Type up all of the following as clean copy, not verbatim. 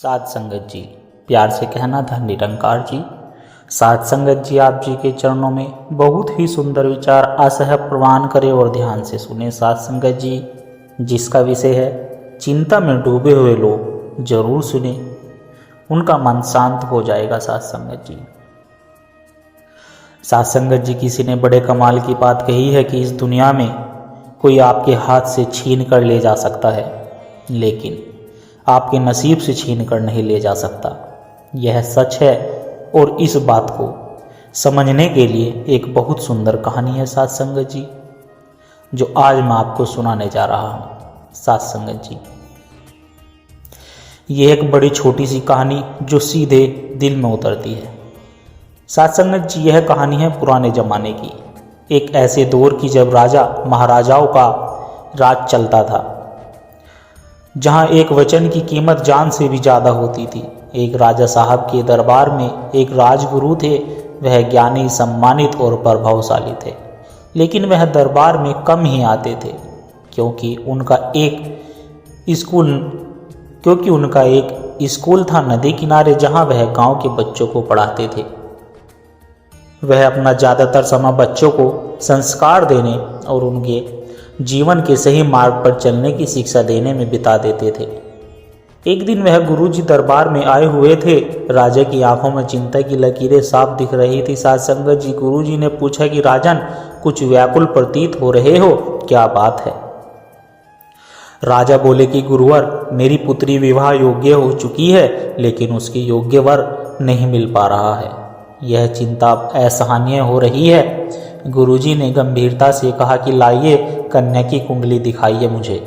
साध संगत जी, प्यार से कहना था निरंकार जी। साध संगत जी, आप जी के चरणों में बहुत ही सुंदर विचार असह प्रवान करें और ध्यान से सुने। साध संगत जी, जिसका विषय है चिंता में डूबे हुए लोग जरूर सुने, उनका मन शांत हो जाएगा। साध संगत जी, साध संगत जी, किसी ने बड़े कमाल की बात कही है कि इस दुनिया में कोई आपके हाथ से छीन कर ले जा सकता है, लेकिन आपके नसीब से छीन कर नहीं ले जा सकता। यह सच है और इस बात को समझने के लिए एक बहुत सुंदर कहानी है साध संगत जी, जो आज मैं आपको सुनाने जा रहा हूँ। साध संगत जी, यह एक बड़ी छोटी सी कहानी जो सीधे दिल में उतरती है। साध संगत जी, यह कहानी है पुराने जमाने की, एक ऐसे दौर की जब राजा महाराजाओं का राज चलता था, जहां एक वचन की कीमत जान से भी ज्यादा होती थी। एक राजा साहब के दरबार में एक राजगुरु थे। वह ज्ञानी, सम्मानित और प्रभावशाली थे, लेकिन वह दरबार में कम ही आते थे, क्योंकि उनका एक स्कूल था नदी किनारे, जहां वह गांव के बच्चों को पढ़ाते थे। वह अपना ज़्यादातर समय बच्चों को संस्कार देने और उनके जीवन के सही मार्ग पर चलने की शिक्षा देने में बिता देते थे। एक दिन वह गुरुजी दरबार में आए हुए थे। राजा की आंखों में चिंता की लकीरें साफ दिख रही थी। साध संगत जी, गुरुजी ने पूछा कि राजन, कुछ व्याकुल प्रतीत हो रहे हो, क्या बात है? राजा बोले कि गुरुवर, मेरी पुत्री विवाह योग्य हो चुकी है, लेकिन उसके योग्य वर नहीं मिल पा रहा है। यह चिंता असहनीय हो रही है। गुरुजी ने गंभीरता से कहा कि लाइए, कन्या की कुंडली दिखाइए मुझे।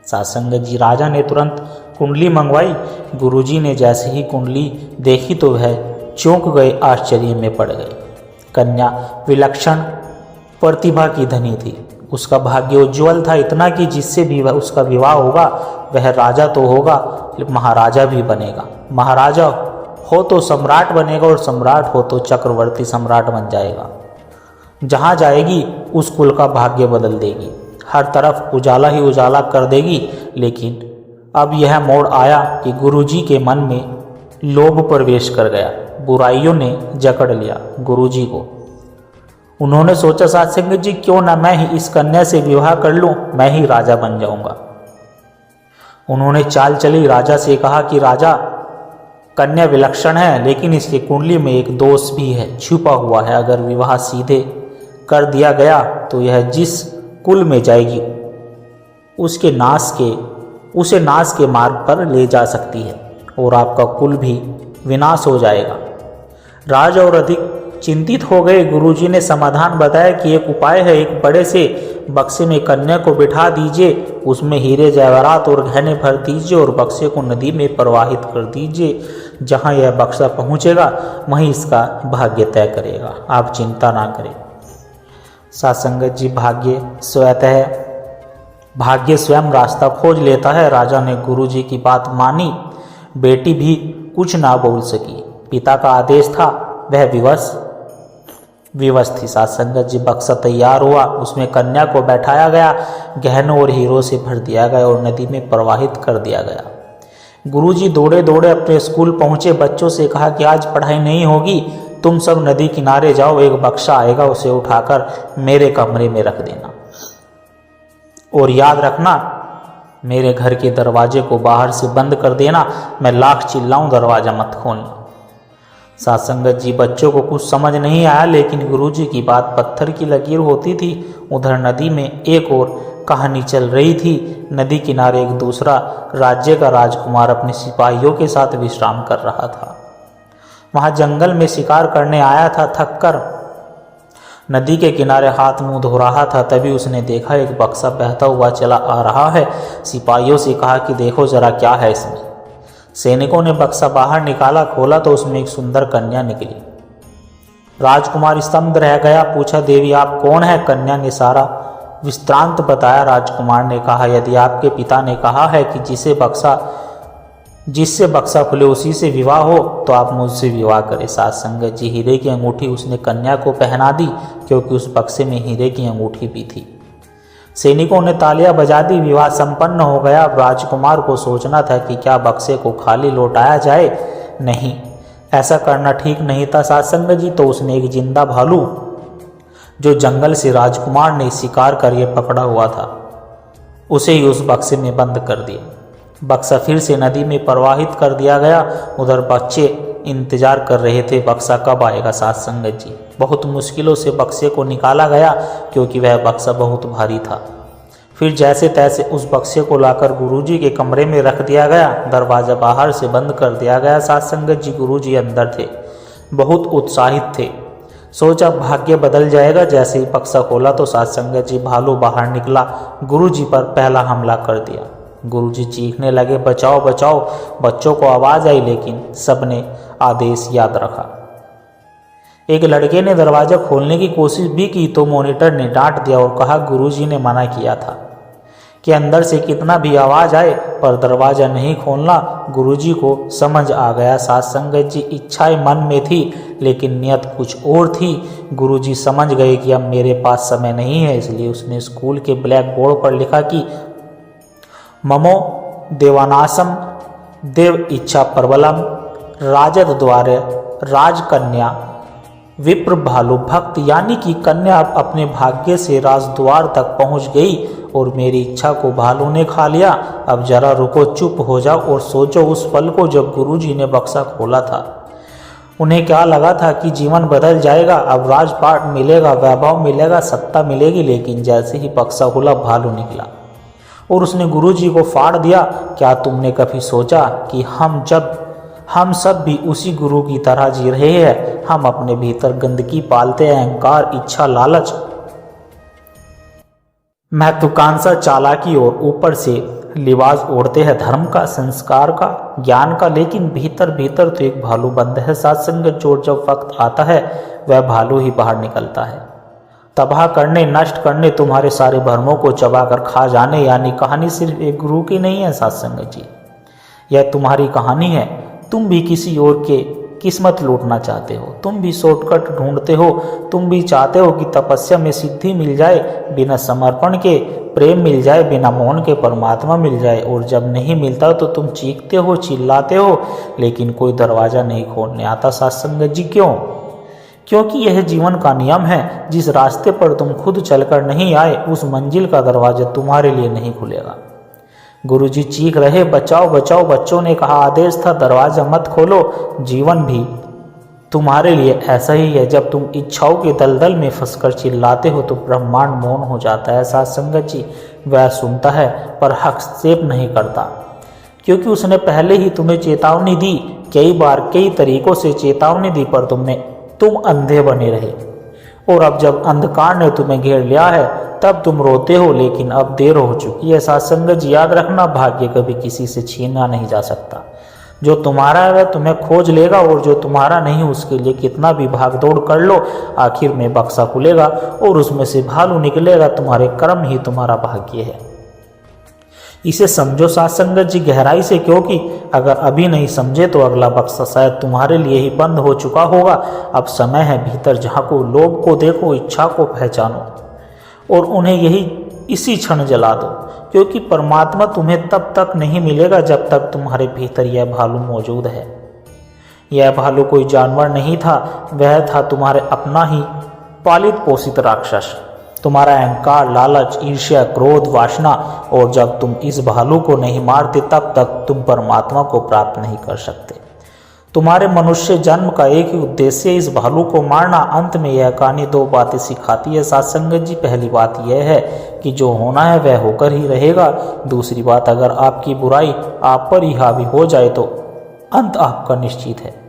साध संगत जी, राजा ने तुरंत कुंडली मंगवाई। गुरुजी ने जैसे ही कुंडली देखी तो वह चौंक गए, आश्चर्य में पड़ गए। कन्या विलक्षण प्रतिभा की धनी थी। उसका भाग्य उज्ज्वल था, इतना कि जिससे भी वह उसका विवाह होगा वह राजा तो होगा, महाराजा भी बनेगा। महाराजा हो तो सम्राट बनेगा, और सम्राट हो तो चक्रवर्ती सम्राट बन जाएगा। जहाँ जाएगी उस कुल का भाग्य बदल देगी, हर तरफ उजाला ही उजाला कर देगी। लेकिन अब यह मोड़ आया कि गुरुजी के मन में लोभ प्रवेश कर गया। बुराइयों ने जकड़ लिया गुरुजी को। उन्होंने सोचा, साध संगत जी, क्यों ना मैं ही इस कन्या से विवाह कर लूं, मैं ही राजा बन जाऊंगा। उन्होंने चाल चली, राजा से कहा कि राजा, कन्या विलक्षण है, लेकिन इसकी कुंडली में एक दोष भी है, छुपा हुआ है। अगर विवाह सीधे कर दिया गया तो यह जिस कुल में जाएगी उसे नाश के मार्ग पर ले जा सकती है, और आपका कुल भी विनाश हो जाएगा। राजा और अधिक चिंतित हो गए। गुरुजी ने समाधान बताया कि एक उपाय है, एक बड़े से बक्से में कन्या को बिठा दीजिए, उसमें हीरे जवाहरात और गहने भर दीजिए और बक्से को नदी में प्रवाहित कर दीजिए। जहां यह बक्सा पहुंचेगा वहीं इसका भाग्य तय करेगा, आप चिंता ना करें। साध संगत जी, भाग्य स्वयं रास्ता खोज लेता है। राजा ने गुरुजी की बात मानी। बेटी भी कुछ ना बोल सकी। पिता का आदेश था, वह विवश थी। साध संगत जी, बक्सा तैयार हुआ, उसमें कन्या को बैठाया गया, गहनों और हीरों से भर दिया गया और नदी में प्रवाहित कर दिया गया। गुरुजी दौड़े दौड़े अपने स्कूल पहुंचे। बच्चों से कहा कि आज पढ़ाई नहीं होगी, तुम सब नदी किनारे जाओ, एक बक्सा आएगा, उसे उठाकर मेरे कमरे में रख देना, और याद रखना, मेरे घर के दरवाजे को बाहर से बंद कर देना। मैं लाख चिल्लाऊं, दरवाजा मत खोलना। साध संगत जी, बच्चों को कुछ समझ नहीं आया, लेकिन गुरुजी की बात पत्थर की लकीर होती थी। उधर नदी में एक और कहानी चल रही थी। नदी किनारे एक दूसरा राज्य का राजकुमार अपने सिपाहियों के साथ विश्राम कर रहा था। वहां जंगल में शिकार करने आया था, थककर नदी के किनारे हाथ मुंह धो रहा था। तभी उसने देखा एक बक्सा बहता हुआ चला आ रहा है। सिपाहियों से कहा कि देखो जरा क्या है इसमें। सैनिकों ने बक्सा बाहर निकाला, खोला तो उसमें एक सुंदर कन्या निकली। राजकुमार स्तब्ध रह गया। पूछा, देवी आप कौन है? कन्या ने सारा विस्तांत बताया। राजकुमार ने कहा, यदि आपके पिता ने कहा है कि जिससे बक्सा खुले उसी से विवाह हो, तो आप मुझसे विवाह करें। साध संगत जी, हीरे की अंगूठी उसने कन्या को पहना दी, क्योंकि उस बक्से में हीरे की अंगूठी भी थी। सैनिकों ने तालियां बजा दी। विवाह संपन्न हो गया। अब राजकुमार को सोचना था कि क्या बक्से को खाली लौटाया जाए। नहीं, ऐसा करना ठीक नहीं था सत्संग जी। तो उसने एक जिंदा भालू जो जंगल से राजकुमार ने शिकार कर ये पकड़ा हुआ था, उसे ही उस बक्से में बंद कर दिया। बक्सा फिर से नदी में प्रवाहित कर दिया गया। उधर बच्चे इंतजार कर रहे थे बक्सा कब आएगा सत्संग जी। बहुत मुश्किलों से बक्से को निकाला गया क्योंकि वह बक्सा बहुत भारी था। फिर जैसे तैसे उस बक्से को लाकर गुरुजी के कमरे में रख दिया गया। दरवाज़ा बाहर से बंद कर दिया गया सत्संग जी। गुरुजी अंदर थे, बहुत उत्साहित थे। सोचा भाग्य बदल जाएगा। जैसे ही बक्सा खोला तो सत्संग जी भालू बाहर निकला, गुरुजी पर पहला हमला कर दिया। गुरुजी चीखने लगे, बचाओ बचाओ। बच्चों को आवाज़ आई लेकिन सबने आदेश याद रखा। एक लड़के ने दरवाज़ा खोलने की कोशिश भी की तो मॉनिटर ने डांट दिया और कहा गुरुजी ने मना किया था कि अंदर से कितना भी आवाज़ आए पर दरवाज़ा नहीं खोलना। गुरुजी को समझ आ गया सत्संग जी। इच्छाएं मन में थी लेकिन नियत कुछ और थी। गुरुजी समझ गए कि अब मेरे पास समय नहीं है, इसलिए उसने स्कूल के ब्लैक बोर्ड पर लिखा कि ममो देवानासम देव इच्छा प्रबलम राजद द्वारे राजकन्या विप्र भालू भक्त, यानी कि कन्या अपने भाग्य से राजद्वार तक पहुंच गई और मेरी इच्छा को भालू ने खा लिया। अब जरा रुको, चुप हो जाओ और सोचो उस पल को जब गुरुजी ने बक्सा खोला था। उन्हें क्या लगा था कि जीवन बदल जाएगा, अब राजपाट मिलेगा, वैभव मिलेगा, सत्ता मिलेगी। लेकिन जैसे ही बक्सा खुला भालू निकला और उसने गुरुजी को फाड़ दिया। क्या तुमने कभी सोचा कि हम सब भी उसी गुरु की तरह जी रहे हैं? हम अपने भीतर गंदगी पालते हैं, अहंकार, इच्छा, लालच, महत्वाकांक्षा, चालाकी और ऊपर से लिबास ओढ़ते हैं धर्म का, संस्कार का, ज्ञान का। लेकिन भीतर भीतर तो एक भालू बंद है सत्संग जो। जब वक्त आता है वह भालू ही बाहर निकलता है, तबाह करने, नष्ट करने, तुम्हारे सारे भरमों को चबाकर खा जाने। यानी कहानी सिर्फ एक गुरु की नहीं है सत्संग जी, यह तुम्हारी कहानी है। तुम भी किसी और के किस्मत लूटना चाहते हो, तुम भी शॉर्टकट ढूंढते हो, तुम भी चाहते हो कि तपस्या में सिद्धि मिल जाए, बिना समर्पण के प्रेम मिल जाए, बिना मौन के परमात्मा मिल जाए। और जब नहीं मिलता तो तुम चीखते हो, चिल्लाते हो, लेकिन कोई दरवाज़ा नहीं खोलने आता सत्संग जी। क्यों? क्योंकि यह जीवन का नियम है। जिस रास्ते पर तुम खुद चलकर नहीं आए उस मंजिल का दरवाजा तुम्हारे लिए नहीं खुलेगा। गुरुजी चीख रहे, बचाओ बचाओ। बच्चों ने कहा, आदेश था दरवाजा मत खोलो। जीवन भी तुम्हारे लिए ऐसा ही है। जब तुम इच्छाओं के दलदल में फंसकर चिल्लाते हो तो ब्रह्मांड मौन हो जाता है सत्संग जी। वह सुनता है पर हस्तक्षेप नहीं करता, क्योंकि उसने पहले ही तुम्हें चेतावनी दी। कई बार कई तरीकों से चेतावनी दी पर तुम अंधे बने रहे। और अब जब अंधकार ने तुम्हें घेर लिया है तब तुम रोते हो, लेकिन अब देर हो चुकी है सत्संग जी। याद रखना, भाग्य कभी किसी से छीना नहीं जा सकता। जो तुम्हारा है वह तुम्हें खोज लेगा और जो तुम्हारा नहीं उसके लिए कितना भी भागदौड़ कर लो, आखिर में बक्सा खुलेगा और उसमें से भालू निकलेगा। तुम्हारे कर्म ही तुम्हारा भाग्य है। इसे समझो सत्संग जी गहराई से, क्योंकि अगर अभी नहीं समझे तो अगला बक्सा शायद तुम्हारे लिए ही बंद हो चुका होगा। अब समय है भीतर झांको, लोभ को देखो, इच्छा को पहचानो और उन्हें इसी क्षण जला दो, क्योंकि परमात्मा तुम्हें तब तक नहीं मिलेगा जब तक तुम्हारे भीतर यह भालू मौजूद है। यह भालू कोई जानवर नहीं था, वह था तुम्हारे अपना ही पालित पोषित राक्षस, तुम्हारा अहंकार, लालच, ईर्ष्या, क्रोध, वासना। और जब तुम इस भालू को नहीं मारते तब तक तुम परमात्मा को प्राप्त नहीं कर सकते। तुम्हारे मनुष्य जन्म का एक ही उद्देश्य है, इस भालू को मारना। अंत में यह कहानी दो बातें सिखाती है सत्संग जी। पहली बात यह है कि जो होना है वह होकर ही रहेगा। दूसरी बात, अगर आपकी बुराई आप पर ही हावी हो जाए तो अंत आपका निश्चित है।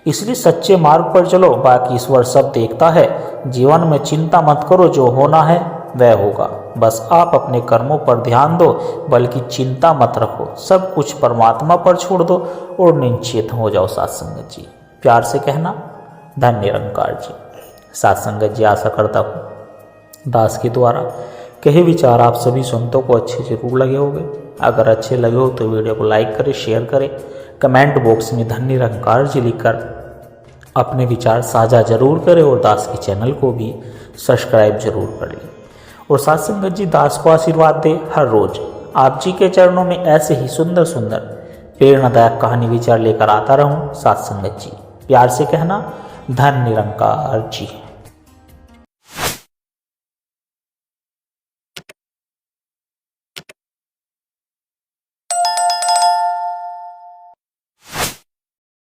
इसलिए सच्चे मार्ग पर चलो, बाकी ईश्वर सब देखता है। जीवन में चिंता मत करो, जो होना है वह होगा। बस आप अपने कर्मों पर ध्यान दो, बल्कि चिंता मत रखो। सब कुछ परमात्मा पर छोड़ दो और निश्चित हो जाओ सत्संग जी। प्यार से कहना, धन्य निरंकार जी। सत्संग जी आशा करता हूँ दास के द्वारा कहे विचार आप सभी संतों को अच्छे जरूर लगे होंगे। अगर अच्छे लगे हो तो वीडियो को लाइक करें, शेयर करें, कमेंट बॉक्स में धन्य निरंकार जी लिखकर अपने विचार साझा जरूर करें और दास के चैनल को भी सब्सक्राइब जरूर कर लें। और साथ संगत जी दास को आशीर्वाद दे हर रोज आप जी के चरणों में ऐसे ही सुंदर सुंदर प्रेरणादायक कहानी विचार लेकर आता रहूं। साथ संगत जी प्यार से कहना, धन निरंकार जी।